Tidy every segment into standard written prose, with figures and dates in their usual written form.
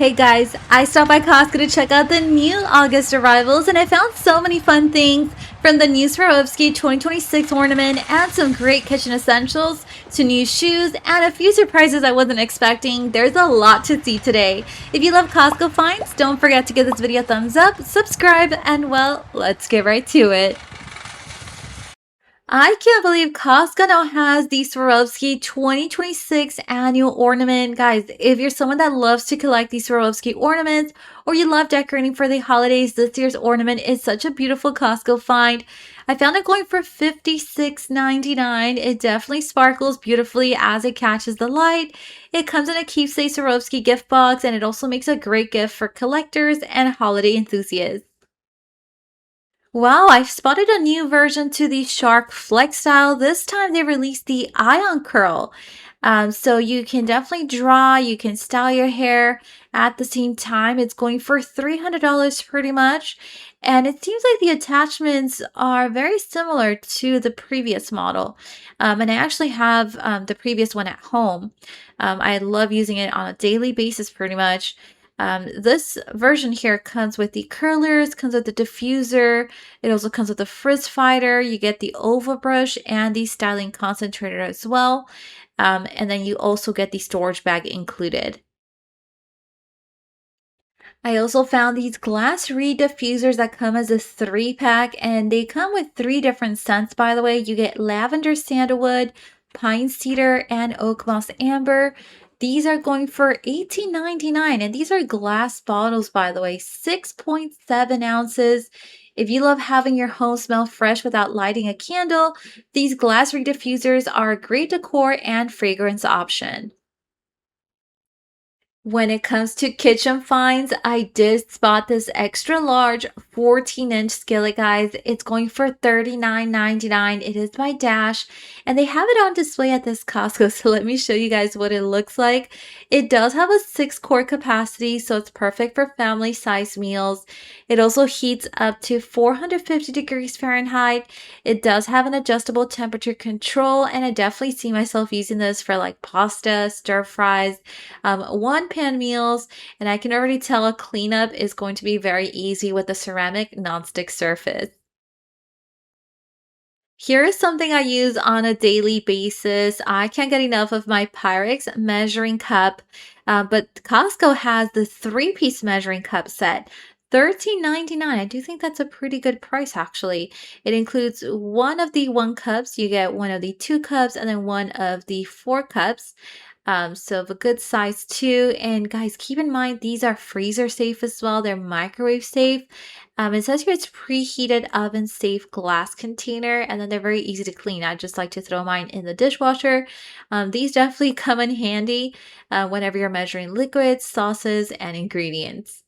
Hey guys, I stopped by Costco to check out the new August arrivals and I found so many fun things from the new Swarovski 2026 ornament and some great kitchen essentials to new shoes and a few surprises I wasn't expecting. There's a lot to see today. If you love Costco finds, don't forget to give this video a thumbs up, subscribe, and well, let's get right to it. I can't believe Costco now has the Swarovski 2026 annual ornament. Guys, if you're someone that loves to collect these Swarovski ornaments or you love decorating for the holidays, this year's ornament is such a beautiful Costco find. I found it going for $56.99. It definitely sparkles beautifully as it catches the light. It comes in a keepsake Swarovski gift box and it also makes a great gift for collectors and holiday enthusiasts. Wow, I've spotted a new version to the Shark Flex style. This time they released the Ion Curl. So you can definitely draw, you can style your hair at the same time. It's going for $300 pretty much. And it seems like the attachments are very similar to the previous model. And I actually have the previous one at home. I love using it on a daily basis pretty much. This version here comes with the curlers, comes with the diffuser. It also comes with the frizz fighter. You get the oval brush and the styling concentrator as well. And then you also get the storage bag included. I also found these glass reed diffusers that come as a 3-pack, and they come with 3 different scents, by the way. You get lavender sandalwood, pine cedar, and oak moss amber. These are going for $18.99, and these are glass bottles, by the way, 6.7 ounces. If you love having your home smell fresh without lighting a candle, these glass reed diffusers are a great decor and fragrance option. When it comes to kitchen finds, I did spot this extra large 14-inch skillet, guys. It's going for $39.99. It is by Dash, and they have it on display at this Costco. So let me show you guys what it looks like. It does have a 6-quart capacity, so it's perfect for family-sized meals. It also heats up to 450 degrees Fahrenheit. It does have an adjustable temperature control, and I definitely see myself using this for like pasta, stir fries, one pan meals, and I can already tell a cleanup is going to be very easy with the ceramic nonstick surface. Here is something I use on a daily basis. I can't get enough of my Pyrex measuring cup, but Costco has the 3-piece measuring cup set. $13.99. I do think that's a pretty good price, actually. It includes one of the 1 cups. You get one of the 2 cups and then one of the 4 cups. So of a good size too. And guys, keep in mind these are freezer safe as well. They're microwave safe. It says here it's preheated oven safe glass container, and then they're very easy to clean. I just like to throw mine in the dishwasher. These definitely come in handy whenever you're measuring liquids, sauces, and ingredients.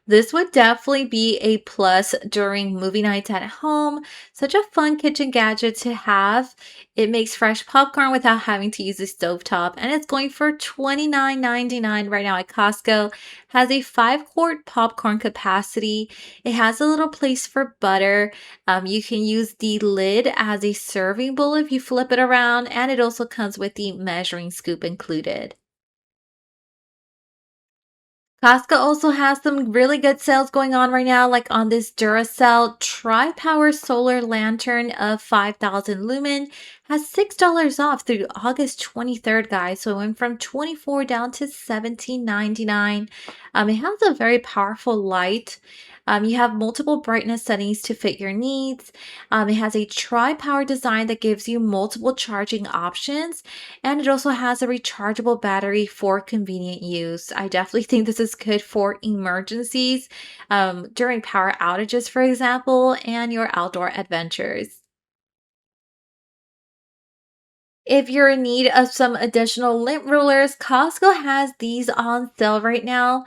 This would definitely be a plus during movie nights at home. Such a fun kitchen gadget to have. It makes fresh popcorn without having to use a stovetop, and it's going for $29.99 right now at Costco. Has a 5-quart popcorn capacity. It has a little place for butter. You can use the lid as a serving bowl if you flip it around, and it also comes with the measuring scoop included. Costco also has some really good sales going on right now, like on this Duracell Tri-Power Solar Lantern of 5,000 lumen has $6 off through August 23rd, guys. So it went from 24 down to 17.99. It has a very powerful light. You have multiple brightness settings to fit your needs. It has a tri-power design that gives you multiple charging options, and it also has a rechargeable battery for convenient use. I definitely think this is good for emergencies, during power outages, for example, and your outdoor adventures. If you're in need of some additional lint rollers, Costco has these on sale right now.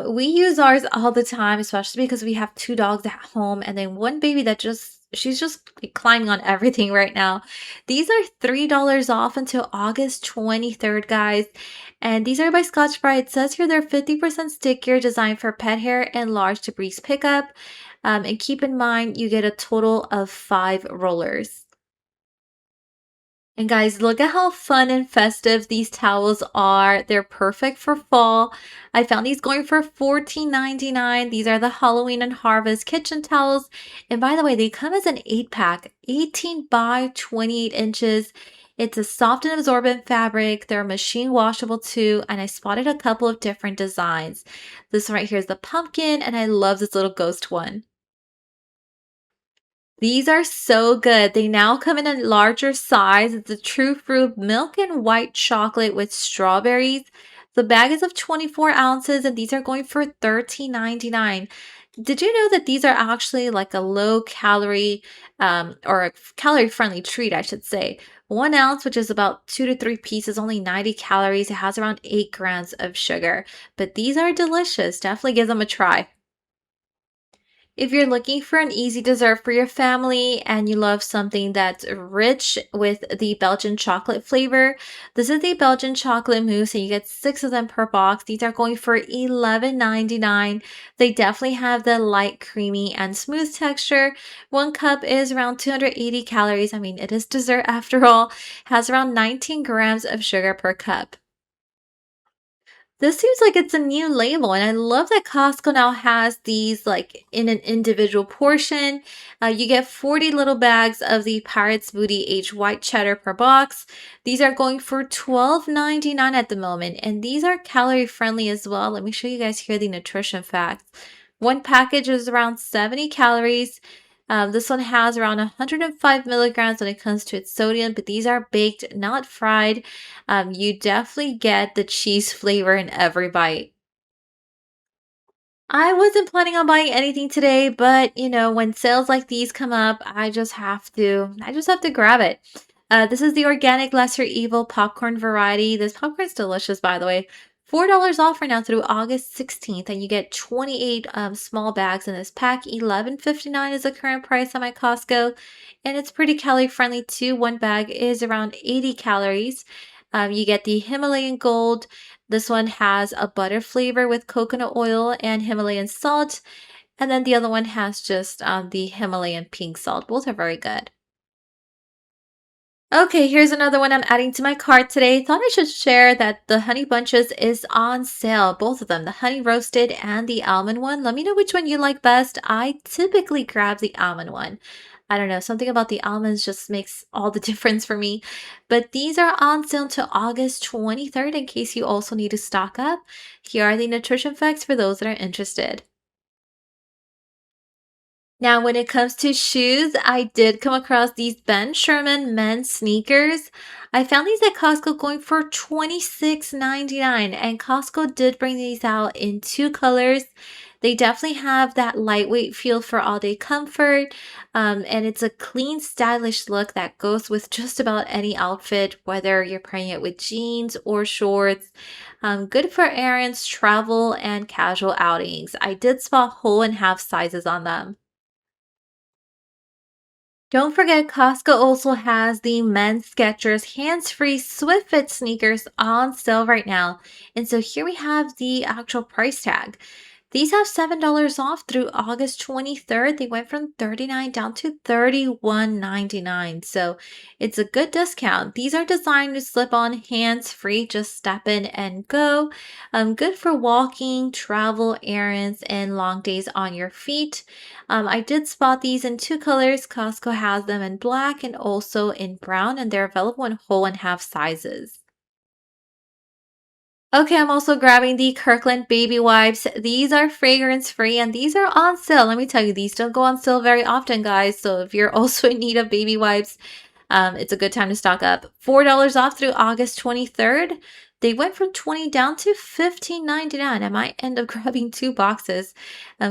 We use ours all the time, especially because we have 2 dogs at home and then one baby that she's just like climbing on everything right now. These are $3 off until August 23rd, guys. And these are by Scotch Brite. It says here they're 50% stickier, designed for pet hair and large debris pickup. And keep in mind, you get a total of 5 rollers. And guys, look at how fun and festive these towels are. They're perfect for fall. I found these going for $14.99. These are the Halloween and Harvest kitchen towels. And by the way, they come as an 8-pack, 18 by 28 inches. It's a soft and absorbent fabric. They're machine washable too. And I spotted a couple of different designs. This one right here is the pumpkin, and I love this little ghost one. These are so good. They now come in a larger size. It's a true fruit milk and white chocolate with strawberries. The bag is of 24 ounces, and these are going for $13.99. Did you know that these are actually like a low calorie or a calorie friendly treat, I should say? 1 ounce, which is about 2 to 3 pieces, only 90 calories. It has around 8 grams of sugar, but these are delicious. Definitely give them a try. If you're looking for an easy dessert for your family and you love something that's rich with the Belgian chocolate flavor, this is the Belgian chocolate mousse, and you get 6 of them per box. These are going for $11.99. They definitely have the light, creamy, and smooth texture. 1 cup is around 280 calories. I mean, it is dessert after all. Has around 19 grams of sugar per cup. This seems like it's a new label, and I love that Costco now has these like in an individual portion. You get 40 little bags of the Pirate's Booty aged white cheddar per box. These are going for $12.99 at the moment, and these are calorie friendly as well. Let me show you guys here the nutrition facts. One package is around 70 calories. This one has around 105 milligrams when it comes to its sodium, but these are baked, not fried. You definitely get the cheese flavor in every bite. I wasn't planning on buying anything today, but when sales like these come up, I just have to grab it. This is the organic lesser evil popcorn variety. This popcorn's delicious, by the way. $4 off right now through August 16th, and you get 28 small bags in this pack. $11.59 is the current price on my Costco, and it's pretty calorie friendly too. One bag is around 80 calories. You get the Himalayan Gold. This one has a butter flavor with coconut oil and Himalayan salt. And then the other one has just the Himalayan pink salt. Both are very good. Okay, here's another one I'm adding to my cart today. Thought I should share that the honey bunches is on sale. Both of them, the honey roasted and the almond one. Let me know which one you like best. I typically grab the almond one. I don't know, something about the almonds just makes all the difference for me. But these are on sale until August 23rd in case you also need to stock up. Here are the nutrition facts for those that are interested. Now, when it comes to shoes, I did come across these Ben Sherman men's sneakers. I found these at Costco going for $26.99, and Costco did bring these out in two colors. They definitely have that lightweight feel for all day comfort, and it's a clean, stylish look that goes with just about any outfit, whether you're pairing it with jeans or shorts. Good for errands, travel, and casual outings. I did spot whole and half sizes on them. Don't forget, Costco also has the men's Skechers hands-free Swift Fit sneakers on sale right now. And so here we have the actual price tag. These have $7 off through August 23rd. They went from 39 down to 31.99. So it's a good discount. These are designed to slip on hands-free, just step in and go. Good for walking, travel, errands, and long days on your feet. I did spot these in two colors. Costco has them in black and also in brown, and they're available in whole and half sizes. Okay, I'm also grabbing the Kirkland baby wipes. These are fragrance free and these are on sale. Let me tell you, these don't go on sale very often, guys. So if you're also in need of baby wipes, it's a good time to stock up. $4 off through August 23rd. They went from 20 down to 15.99. I might end up grabbing two boxes,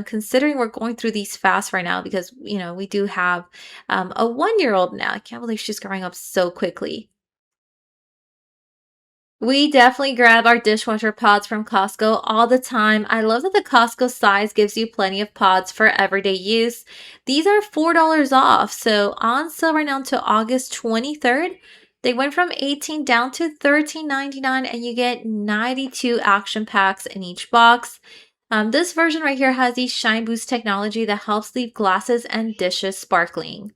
considering we're going through these fast right now because we do have a 1-year-old now. I can't believe she's growing up so quickly. We definitely grab our dishwasher pods from Costco all the time. I love that the Costco size gives you plenty of pods for everyday use. These are $4 off, so on sale right now until August 23rd. They went from 18 down to 13.99, and you get 92 action packs in each box. This version right here has the Shine Boost technology that helps leave glasses and dishes sparkling.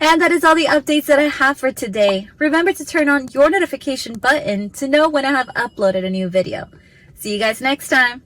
And that is all the updates that I have for today. Remember to turn on your notification button to know when I have uploaded a new video. See you guys next time.